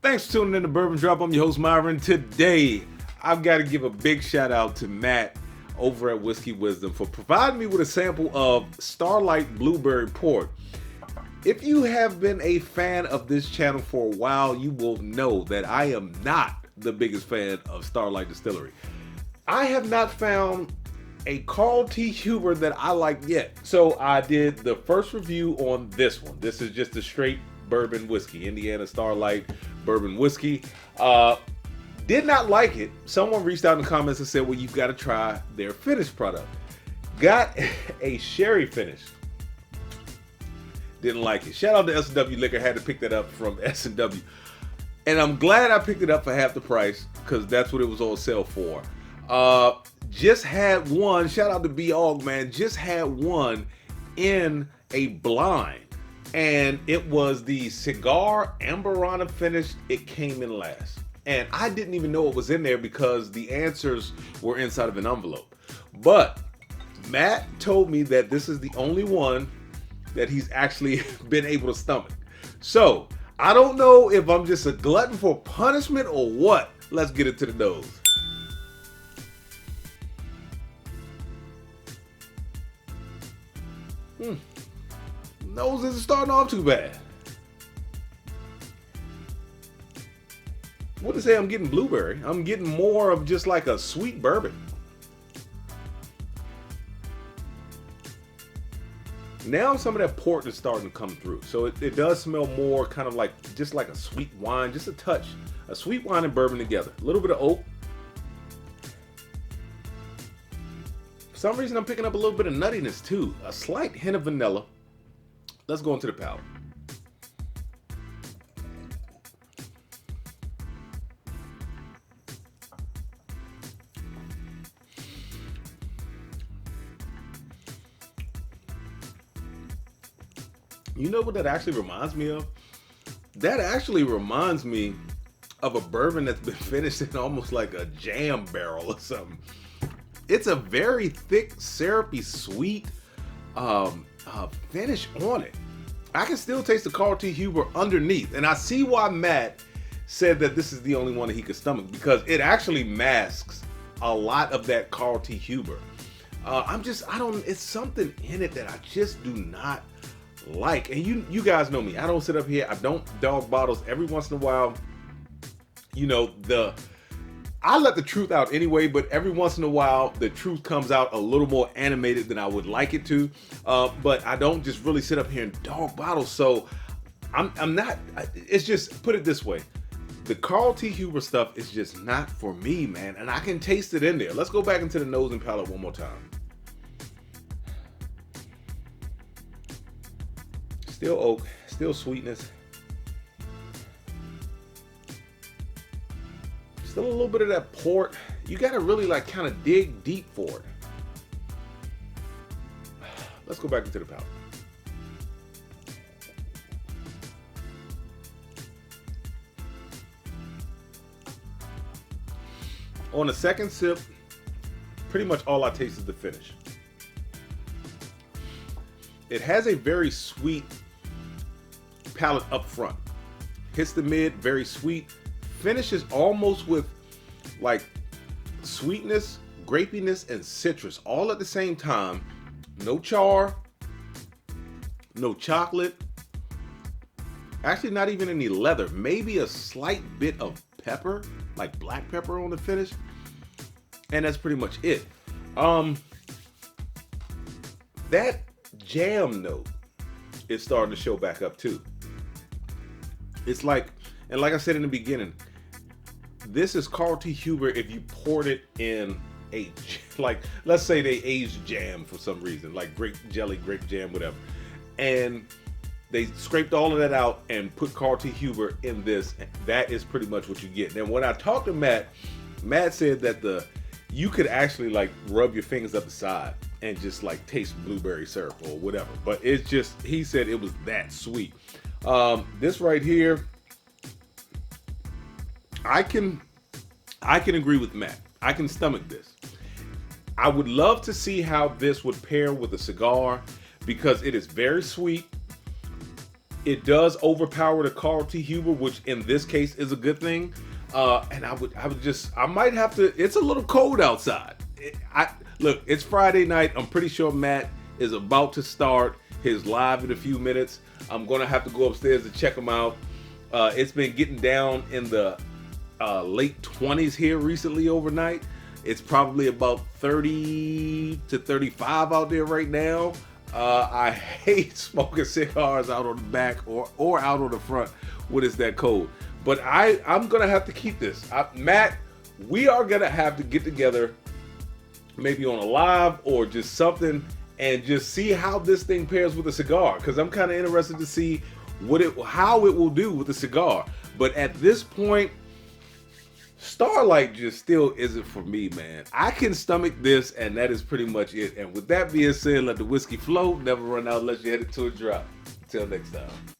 Thanks for tuning in to Bourbon Drop. I'm your host, Myron. Today, I've got to give a big shout out to Matt over at Whiskey Wisdom for providing me with a sample of Starlight Blueberry Port. If you have been a fan of this channel for a while, you will know that I am not the biggest fan of Starlight Distillery. I have not found a Carl T. Huber that I like yet. So I did the first review on this one. This is just a straight bourbon whiskey, Indiana Starlight bourbon whiskey. Did not like it. Someone reached out in the comments and said, well, you've got to try their finished product. Got a sherry finish. Didn't like it. Shout out to S&W Liquor. Had to pick that up from S&W. And I'm glad I picked it up for half the price because that's what it was on sale for. Just had one. Shout out to B-Og, man. Just had one in a blind. And it was the Cigar Amberana finish. It came in last. And I didn't even know it was in there because the answers were inside of an envelope. But Matt told me that this is the only one that he's actually been able to stomach. So I don't know if I'm just a glutton for punishment or what. Let's get into the nose. Nose isn't starting off too bad. What to say? I'm getting blueberry. I'm getting more of just like a sweet bourbon. Now some of that port is starting to come through. So it does smell more kind of like just like a sweet wine, just a touch. A sweet wine and bourbon together. A little bit of oak. For some reason I'm picking up a little bit of nuttiness too. A slight hint of vanilla. Let's go into the palate. You know what that actually reminds me of? That actually reminds me of a bourbon that's been finished in almost like a jam barrel or something. It's a very thick, syrupy, sweet finish on it. I can still taste the Carl T. Huber underneath. And I see why Matt said that this is the only one that he could stomach, because it actually masks a lot of that Carl T. Huber. It's something in it that I just do not like. And you guys know me. I don't sit up here. I don't dog bottles. Every once in a while, you know, I let the truth out anyway, but every once in a while, the truth comes out a little more animated than I would like it to. But I don't just really sit up here and dog bottles. So I'm not, it's just, put it this way. The Carl T. Huber stuff is just not for me, man. And I can taste it in there. Let's go back into the nose and palate one more time. Still oak, still sweetness. Still a little bit of that port. You gotta really like kind of dig deep for it. Let's go back into the palate. On the second sip, pretty much all I taste is the finish. It has a very sweet palate up front. Hits the mid, very sweet. Finishes almost with like sweetness, grapiness, and citrus all at the same time. No char, no chocolate. Actually, not even any leather. Maybe a slight bit of pepper, like black pepper on the finish. And that's pretty much it. That jam note is starting to show back up too. It's like, and like I said in the beginning, this is Carl T. Huber if you poured it in a, like, let's say they aged jam for some reason, like grape jelly, grape jam, whatever. And they scraped all of that out and put Carl T. Huber in this. That is pretty much what you get. And when I talked to Matt, Matt said that you could actually like rub your fingers up the side and just like taste blueberry syrup or whatever. But it's just, he said it was that sweet. This right here, I can agree with Matt. I can stomach this. I would love to see how this would pair with a cigar because it is very sweet. It does overpower the Carl T. Huber, which in this case is a good thing. And I might have to. It's a little cold outside. Look, it's Friday night. I'm pretty sure Matt is about to start his live in a few minutes. I'm gonna have to go upstairs to check him out. It's been getting down in the late 20s here recently overnight. It's probably about 30 to 35 out there right now. I hate smoking cigars out on the back or out on the front when it's that cold. But I'm gonna have to keep this. Matt, we are gonna have to get together, maybe on a live or just something, and just see how this thing pairs with a cigar. Because I'm kind of interested to see how it will do with the cigar. But at this point, Starlight just still isn't for me, man. I can stomach this, and that is pretty much it. And with that being said, let the whiskey flow. Never run out unless you head it to a drop. Until next time.